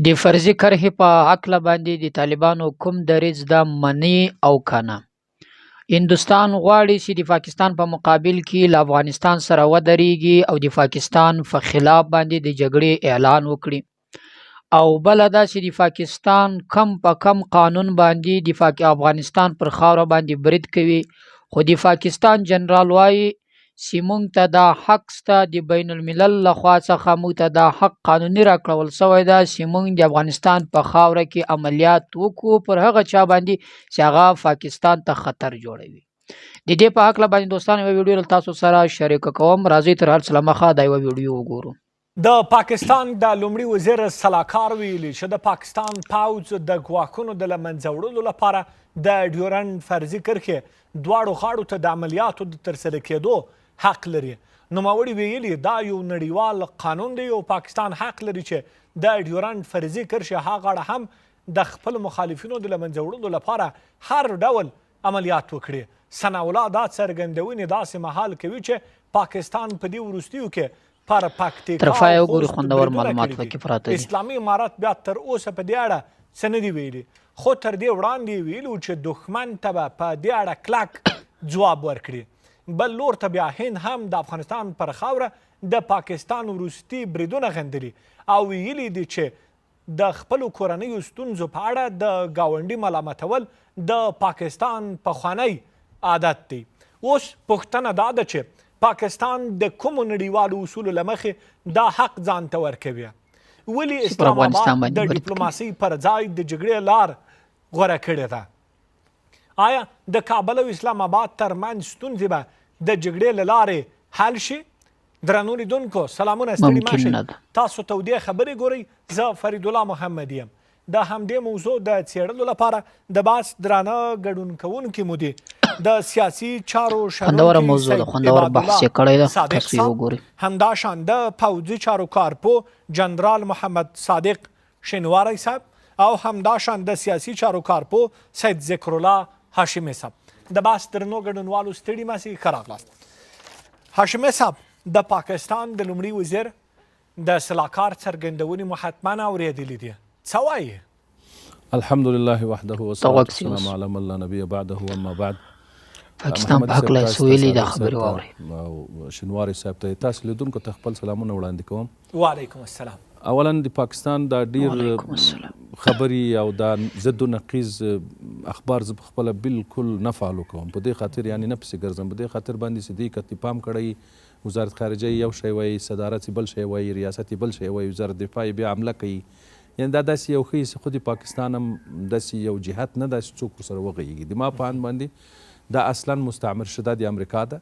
د فرضي کرښې په هکله باندې د طالبانو کوم دریځ ده، مني او کنه؟ هندوستان غواړي چې د پاکستان په مقابل کې له افغانستان سره ودرېږي او د پاکستان په خلاف باندې د جګړې اعلان وکړي، او بله دا چې د پاکستان کم په کم قانون باندې د افغانستان پر خاوره باندې برید کوي. خو د پاکستان جنرال وایي چې موږ ته دا حق شته، د بین الملل لخوا څخه موږ ته دا حق قانوني راکړل شوی ده چې موږ د افغانستان په خاوره کې عملیات وکړو پر هغه چا باندې چې هغه پاکستان ته خطر جوړوي. د دې په هکله باندې دوستانو یوه ویډیو تاسو سره شریکه کوم. راځئ تر هر څه له مخه دا یوه ویډیو وګورو. د پاکستان د لومړي وزیر سلاکار ویلي چې د پاکستان پوځ د ګواښونو د له منځه وړلو لپاره د ډیورنډ فرضي کرښې دواړو غاړو ته د عملیاتو د ترسره کېدو حق لري. نوموړي ویلي دا یو نړیوال قانون دی او پاکستان حق لري چې د ډیورنډ فرضي کرښې ها غاړه هم د خپل مخالفینو د له منځه وړلو لپاره هر ډول عملیات وکړي. ثناءالله دا څرګندونې داسې مهال کوي چې پاکستان په دې وروستیو کې پر پکتیکا اسلامي امارات بیا تر اوسه په دې اړه څه نه دي ویلي، خو تر دې وړاندې ویلو چې دښمن ته به په دې اړه کلک ځواب ورکړي. بل لور ته بیا هند هم د افغانستان پر خاوره د پاکستان وروستي بریدونه غندلي او ویلي دي چې د خپلو کورنیو ستونزو په اړه د ګاونډي ملامتول د پاکستان پخوانی عادت دی. اوس پوښتنه دا ده چې پاکستان د کومو نړیوالو اصولو له مخې دا حق ځان ته ورکوي؟ ولې اسلام آباد د ډیپلوماسۍ پر ځای د جګړې لار غوره کړې ده؟ آیا د کابل او اسلام آباد ترمنځ ستونزې به د جګړې له لارې حل شي؟ درنو لیدونکو سلامونه، ستړي مه شئ. تاسو تودې خبرې ګورئ. زه فرید الله محمد یم. د همدې موضوع د څېړلو لپاره د بحث درانه ګډون کوونکي مو دي د سیاسي چارو شنونکي سید عبدالله صادق صاحب، همداشان د پوځي چارو کارپو جنرال محمد صادق شینواری صاحب او همداشان د سیاسي چارو کارپو سید ذکر الله هاشمي صاحب. د بحث درنو ګډونوالو ستړي مه شئ، ښه راغلاست. هاشمي صاحب، د پاکستان د لومړي وزیر د سلاکار څرګندونې مو حتما اورېدلي دي، څه وایي؟ الحمدلله وحده والصلاة والسلام علی من لا نبی بعده اما بعد. پاکستان په هکله یې څه ویلي دا خبرې واورئ. او شینواري صاحب ته تاسو لیدونکو ته خپل سلامونه وړاندې کوم. وعلیکم السلام. اولا د پاکستان دا ډیر خبرې او دا ضد و نقیض اخبار زه پخپله بالکل نه فالو کوم، په دې خاطر یعنې نه پسې ګرځم، په دې خاطر باندې چې دې کتې پام کړی وزارت خارجه یو شی وایي، صدارت بل شی وایي، ریاست بل شی وایي، وزارت دفاع بیا حمله کوي. یعنې دا داسې یو ښیي چې خو د پاکستان هم داسې یو جهت نه ده چې څوک ورسره وغږېږي. د ما په اند باندې دا اصلا مستعمر شده د امریکا ده،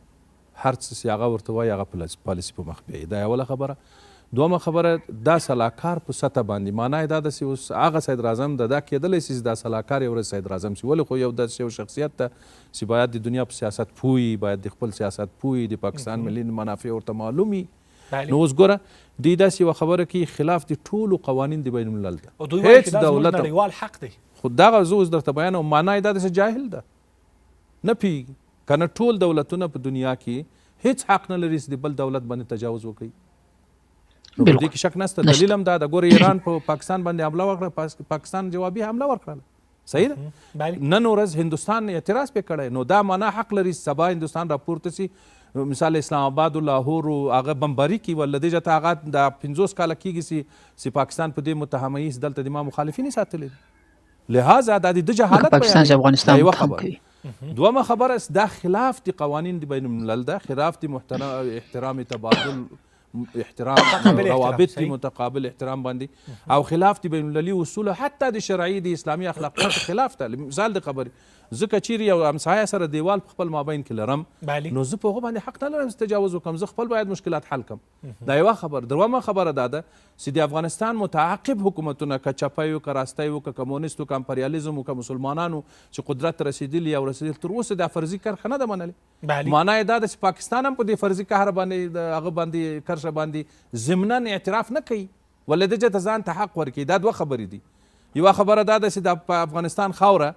هر څه چې هغه ورته وایي هغه پالیسي په مخ بیایي. دا یوله خبره. دومه خبره، دا سلاکار په سطح باندې معنا یې دا ده چې اوس هغه صدر اعظم ده، دا کېدلی شي چې دا سلاکار یو ورځ صدر اعظم شي. ولې خو یو داسې یو شخصیت ده چې باید د دنیا په سیاست پوهي، باید د خپل سیاست پوهي، د پاکستان ملي منافع ورته معلوم وي. نو اوس ګوره دوی داسې یوه خبره کوي خلاف د ټولو قوانین د بین الملل ده. هېڅ دولت نړیوال حق دی. خو دغه زه اوس درته بیانوم، معنا یې دا ده چې جاهل ده، نه پوهېږي. که نه ټول دولتونه په دنیا کې هېڅ حق نه لري چې د بل دولت باندې تجاوز وکړي. نو په دې کې شک نشته. دلیل هم دا ده، ګوره ایران په پاکستان باندې حمله وکړه، پاکستان جوابي حمله ورکړله، صحیح ده. نن ورځ هندوستان اعتراض پې کړی، نو دا معنا حق لري سبا هندوستان راپورته سي، مثال اسلام آباد و لاهور و هغه بمباري کړي، ولله دې جته هغه دا 50 کاله کېږي چې پاکستان په دې متهمه یي چې دلته د ما مخالفین یې ساتلي دي. لهذا دا د ده جهالت پاکستان چې افغانستان متهم کوي. دومه خبره، دا خلاف د قوانین د بین الملل ده، خلاف د احترام تبادل، احترام روابط دی متقابل احترام باندې، او خلاف د بین المللي اصولو، حتی د شرعي د اسلامي اخلاقیاتو خلاف ده. مثال د خبرې، زه که چیرې یو همسایه سره دیوال په خپل مابین کې لرم، نو زه په هغه باندې حق نه لرم چې تجاوز وکړم، زه خپل باید مشکلات حل کړم. دا یوه خبره. دویمه خبره دا ده چې د افغانستان متعاقب حکومتونه، که چپی و که راستی و که کمونیست و که امپریالیزم و که مسلمانانو چې قدرت ته رسېدلي او رسېدل، تر اوسه دا فرضي کرښه نه ده منلې. معنا یې دا ده چې پاکستان هم په دې فرضي قهر باندې د هغه باندې کرښه باندې ضمناً اعتراف نه کوي، ولې ده چې ځان ته حق ورکوي. دا دوه خبرې دي. یوه خبره دا ده چې د افغانستان خاوره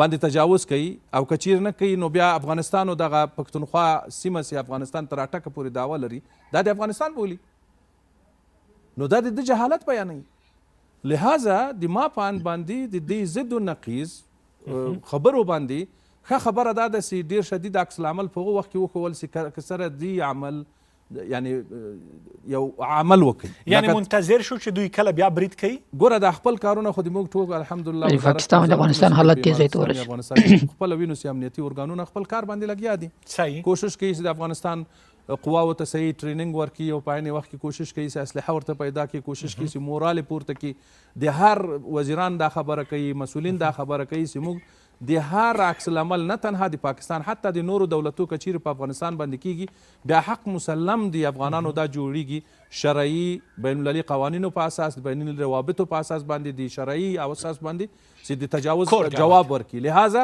باندې تجاوز کوي، او که چیر نه کوي نو بیا افغانستان او دغه پښتونخوا سیمه چې افغانستان تر اټکه پورې دعوه لري، دا د افغانستان بولي. نو دا د جهالت بیانوي. لهذا د ما په اند باندې د دې ضد و نقیض خبرو باندې ښه خبره دا ده چې ډېر شدید عکس العمل په هغه وخت کې وښول چې که سره دې عمل یعنی یو عمل وکړي یعنی منتظر شو چې دوی کله بیا برید کوي. ګوره دا خپل کارونه خو د موږ ټول الحمدلله پاکستان د افغانستان حالت تیز ته ورسېد. افغانستان خپل وینو چې امنیتي ارګانونه خپل کار باندې لګیا دي. صحیح کوشش کوي چې د افغانستان قواو ته صحیح ټریننګ ورکړي او په عین وخت کې کوشش کوي چې اسلحه ورته پیدا کړي، کوشش کوي چې مورال پورته کړي. د هر وزیران دا خبره کوي، مسؤلین دا خبره کوي چې موږ د هر عکس العمل نه تنها د پاکستان حتی د نورو دولتو که چیرې په افغانستان باندې کیږي بیا حق مسلم د افغانانو دا جوړیږي شرعي بین المللي قوانینو په اساس، بین المللي روابطو په اساس باندې، د شرعي او اساس باندې چې د تجاوز جواب ورکړي. لہذا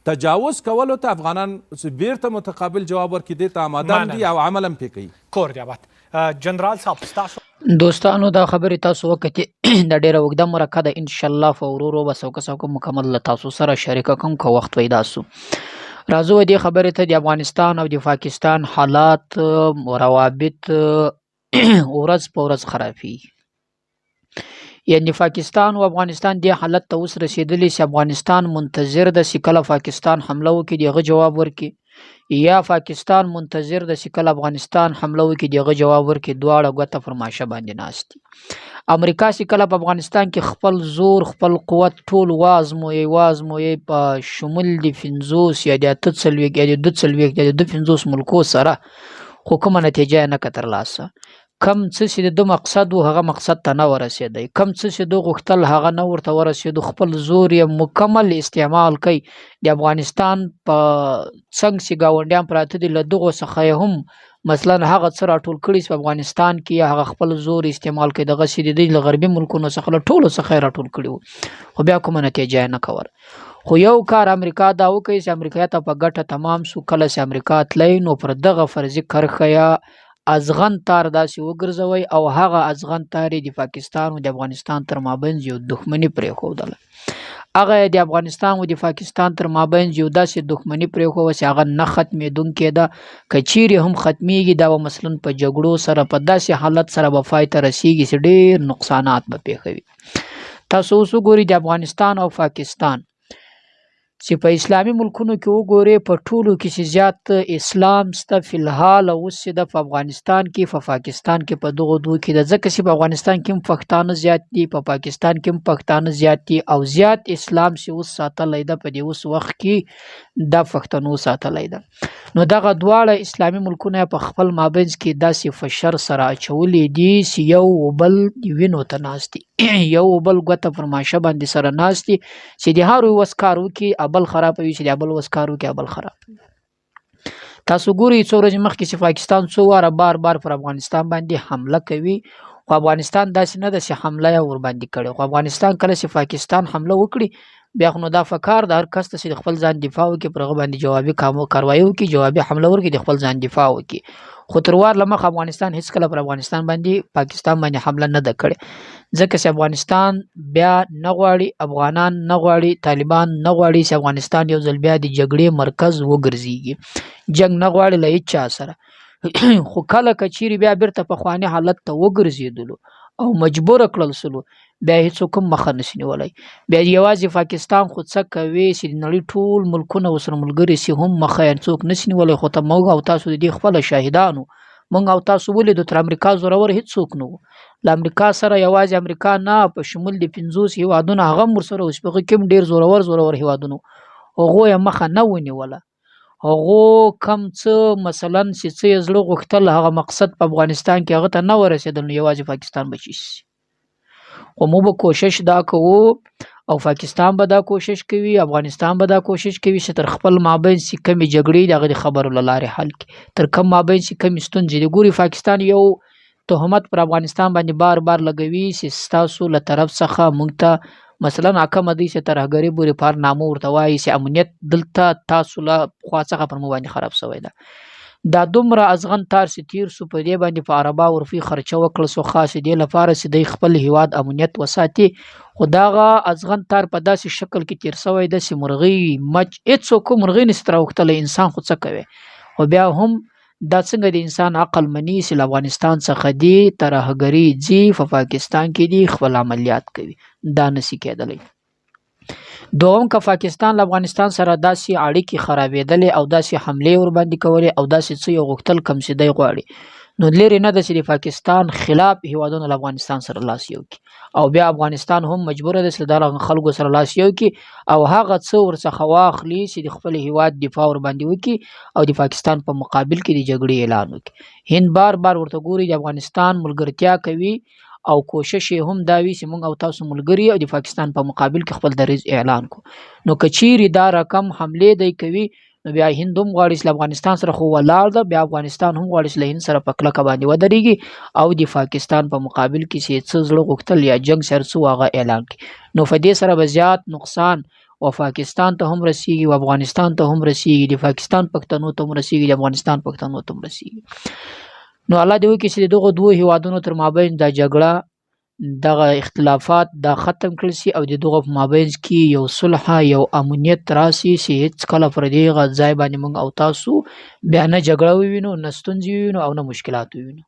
تجاوز کولو ته افغانان بیرته متقابل جواب ورکړي دې ته آماده دي او عمل هم پرې کوي. کور دی آباد. جنرال صاحب ستاسو دوستانو دا خبرې تاسو وکړئ دا ډېره اوږده مرکه ده، انشاءالله په ورو ورو به څوکه مکمل له تاسو سره شریکه کوم که وخت پیدا سو. راځو دې خبرې ته. د افغانستان او د پاکستان حالات روابط ورځ په ورځ خرابېږي. یعنی پاکستان او افغانستان دې حالت ته اوس رسېدلی چې افغانستان منتظر ده چې کله پاکستان حمله وکړي د هغه جواب ورکړي، یا پاکستان منتظر ده چې کله افغانستان حمله وکړي د هغه جواب ورکړي. دواړه ګوته پر ماشه باندې ناست دي. امریکا چې کله په افغانستان کې خپل زور خپل قوت ټول وازمویي په شمول د 50 یا د 48 یا د 42 یا د 50 ملکو سره، خو کومه نتیجه نه ترلاسه. کم څه چې د مقصد و هغه مقصد ته نه ورسېدی، کم څه چې د غوښتل هغه نه ورته ورسېدو. خپل زور یې مکمل استعمال کوي. د افغانستان په څنګ چې ګاونډیان پراته دي له دغو څخه یې هم مثلا هغه څه راټول کړي چې په افغانستان کې هغه خپل زور استعمال کوي. دغه چې د دوی له غربي ملکونو څخه له ټولو څخه یې راټول کړي وو، خو بیا کومه نتیجه یې نه کوله. خو یو کار امریکا دا وکړي چې امریکا ته په ګټه تمام سو. کله چې امریکا تللی نو پر دغه فرضي کرښه یا ازغن تار داسې وګرځوي او هغه ازغن تار د پاکستان او د افغانستان تر مابین یو دښمني پرېښودله. هغه د افغانستان او د پاکستان تر مابین یو داسې دښمني پرېښوده چې هغه نه ختمېدونکې ده. که چیرې هم ختمېږي دا به مثلا په جګړو سره په داسې حالت سره به پای ته رسېږي چې ډېر نقصانات به پېښوي. تاسو اوس وګورئ د افغانستان او پاکستان چې په اسلامي ملکونو کې وګورئ په ټولو کې چې زیات اسلام سته فلحال اوس چې د په افغانستان کې په پاکستان کې په دغو دوو کې ده. ځکه چې په افغانستان کې هم پښتانه زیات دي، په پاکستان کې هم پښتانه زیات دي او زیات اسلام چې اوس ساتلی ده په دې اوس وخت کې د پښتنو ساتلی ده. نو دغه دواړه اسلامي ملکونه په خپل مابینځ کې داسې فشر سره اچولی دي چې یو بل وینو ته ناست دي یو بل ګوته پر ماشه باندې سره ناست دي چې د هر یو وس کار وکړي بل خرابوي، چې د بل وس کار وکړي بل خرابوي. تاسو ګورئ څو ورځې مخکې چې پاکستان څو واره بار پر افغانستان باندې حمله کوي، خو افغانستان داسې نه ده چې حمله یې ورباندې کړې. خو افغانستان کله چې پاکستان حمله وکړي بیا خو نو دا فکر د هر کس ته چې د خپل ځان دفاع وکړي پر هغه باندې جوابي کاروایي وکړي، جوابي حمله ورکړي، د خپل ځان دفاع وکړي. خو تر وار له مخه افغانستان هېڅکله پر افغانستان باندې پاکستان باندې حمله نه ده کړې، ځکه چې افغانستان بیا نه غواړي، افغانان نه غواړي، طالبان نه غواړي چې افغانستان یو ځل بیا د جګړې مرکز وګرځېږي. جنګ نه غواړي له هېڅ چا سره. خو کله که چیرې بیا بیرته پخواني حالت ته وګرځېدلو او مجبوره کړل سلو بیا هېڅوک هم مخه نشي نیولی. بیا یوازې پاکستان خو څه کوي چې د نړۍ ټول ملکونه ورسره ملګري سي هم مخه یې څوک نشي نیولی. خو ته موږ او تاسو د دې خپله شاهدانو، موږ او تاسو ولیدو تر امریکا زورور هېڅوک نه و. له امریکا سره یوازې امریکا نه په شمول د 50 هېوادونه هغه هم ورسره اوس په هغه کې هم ډېر زورور هېوادونه هغو یې مخه نه ونیوله. هغو کم څه مثلا چې څه یې زړه غوښتل هغه مقصد په افغانستان کې هغه ته نه ورسېدل، نو یوازې پاکستان به شي. خو موږ به کوشش دا کوو او پاکستان به دا کوشش کوي، افغانستان به دا کوشش کوي چې تر خپل مابین چې کمې جګړې د هغه د خبرو له لارې حل کړي، تر کم مابین چې کمې ستونزې دي. ګوري پاکستان یو تهمت پر افغانستان باندې بار لګوي چې ستاسو له طرف څخه موږ ته مثلا حکم دی چې ترهګري پورې پارنامه ورته وایي چې امنیت دلته تاسو له خوا څخه پر موږ باندې خراب شوی ده. دا دومره ازغن تار چې تیر سو په دې باندې په عربا ورفي خرچه وکړل سو خاص دې لپاره چې دوی خپل هیواد امنیت وساتي. خو دغه ازغن تار په داسې شکل کې تیر سوی ده چې مرغۍ مچ هېڅوک مرغۍ نشي راوختلی، انسان خو څه کوي. خو بیا هم دا څنګه د انسان عقل مني چې له افغانستان څخه دی ترهګري ځي په پاکستان کې دی خپل عملیات کوي، دا نسی کېدلی. دوم که پاکستان له افغانستان سره داسې اړیکې خرابېدلې او داسې حملې ورباندې کولې او داسې څه یو غوښتل کم چې دی غواړي، نو لرې نه ده چې د پاکستان خلاف هیوادونه له افغانستان سره لاس یو کړي او بیا افغانستان هم مجبوره ده چې له دغه خلکو سره لاس یو کړي او هغه څه ورڅخه واخلي چې د خپل هیواد دفاع ورباندې وکړي او د پاکستان په مقابل کې د جګړې اعلان وکړي. هند بار بار ورته ګوري د افغانستان ملګرتیا کوي او کوشش یې هم دا وي چې موږ او تاسو ملګري او د پاکستان په مقابل کې خپل دریځ اعلان کړو. نو که چیرې دا رقم حملې دی کوي نو بیا هند هم غواړي چې له افغانستان سره خو ولاړ ده، بیا افغانستان هم غواړي چې له هند سره په کلکه باندې ودرېږي او د پاکستان په مقابل کې چې څه زړه غوښتل یا جنګ سر څه هغه اعلان کړي. نو په دې سره به زیات نقصان و پاکستان ته هم رسیږي او افغانستان ته هم رسیږي، د پاکستان پښتنو ته هم رسیږي، د افغانستان پښتنو ته هم رسیږي. نو الله دې وکړي چې دغه دوه هیوادونو تر مابین دا جګړه دغه اختلافات دا ختم کړل شي او د دغه په مابین کې یو صلح یو امنیت راسي چې هیڅ کله پر دې ځای باندې موږ او تاسو بیا نه جګړه ووینو، نه ستونزې ووینو او نه مشکلات ووینو.